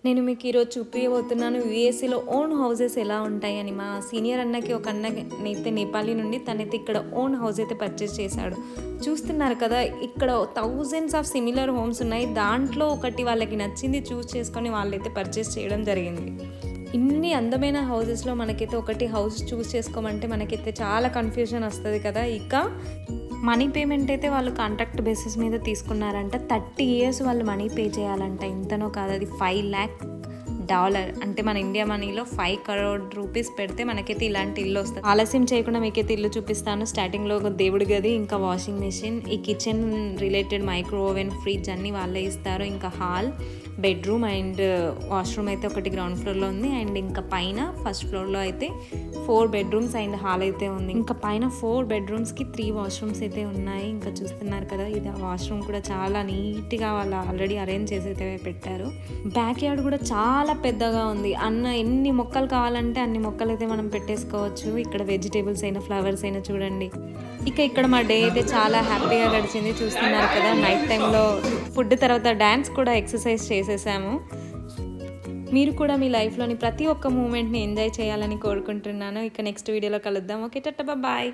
నేను మీకు ఈరోజు చూపించబోతున్నాను యూఎస్ఏలో ఓన్ హౌసెస్ ఎలా ఉంటాయని. మా సీనియర్ అన్నకి ఒక అన్నైతే నేపాలీ నుండి తనైతే ఇక్కడ ఓన్ హౌస్ అయితే పర్చేస్ చేశాడు. చూస్తున్నారు కదా, ఇక్కడ థౌజండ్స్ ఆఫ్ సిమిలర్ హోమ్స్ ఉన్నాయి. దాంట్లో ఒకటి వాళ్ళకి నచ్చింది చూస్ చేసుకొని వాళ్ళైతే పర్చేస్ చేయడం జరిగింది. ఇన్ని అందమైన హౌసెస్లో మనకైతే ఒకటి హౌస్ చూస్ చేసుకోమంటే మనకైతే చాలా కన్ఫ్యూజన్ వస్తుంది కదా. ఇక మనీ పేమెంట్ అయితే వాళ్ళు కాంట్రాక్ట్ బేసిస్ మీద తీసుకున్నారంట. 30 years వాళ్ళు మనీ పే చేయాలంట. ఇంతనో కాదు, అది $5 lakh, అంటే మన ఇండియా మనీలో 5 crore rupees పెడితే మనకైతే ఇలాంటి ఇల్లు వస్తుంది. ఆలస్యం చేయకుండా మీకైతే ఇల్లు చూపిస్తాను. స్టార్టింగ్లో ఒక దేవుడి గది, ఇంకా వాషింగ్ మెషిన్, ఈ kitchen related micro oven, fridge అన్నీ వాళ్ళే ఇస్తారు. ఇంకా హాల్, బెడ్రూమ్ అండ్ వాష్రూమ్ అయితే ఒకటి గ్రౌండ్ ఫ్లోర్లో ఉంది. అండ్ ఇంకా పైన ఫస్ట్ ఫ్లోర్లో అయితే 4 bedrooms అండ్ హాల్ అయితే ఉంది. ఇంకా పైన 4 bedroomsకి 3 washrooms అయితే ఉన్నాయి. ఇంకా చూస్తున్నారు కదా, ఇది వాష్రూమ్ కూడా చాలా నీట్గా వాళ్ళు ఆల్రెడీ అరేంజ్ చేసి అయితే పెట్టారు. బ్యాక్ యార్డ్ కూడా చాలా పెద్దగా ఉంది. ఎన్ని మొక్కలు కావాలంటే అన్ని మొక్కలు అయితే మనం పెట్టేసుకోవచ్చు. ఇక్కడ వెజిటేబుల్స్ అయినా ఫ్లవర్స్ అయినా చూడండి. ఇక ఇక్కడ మా డే అయితే చాలా హ్యాపీగా గడిచింది. చూస్తున్నారు కదా, నైట్ టైంలో ఫుడ్ తర్వాత డ్యాన్స్ కూడా ఎక్సర్సైజ్ చేసేసాము. మీరు కూడా మీ లైఫ్లోని ప్రతి ఒక్క మూమెంట్ని ఎంజాయ్ చేయాలని కోరుకుంటున్నాను. ఇక నెక్స్ట్ వీడియోలో కలుద్దాం. Okay, tata, bye.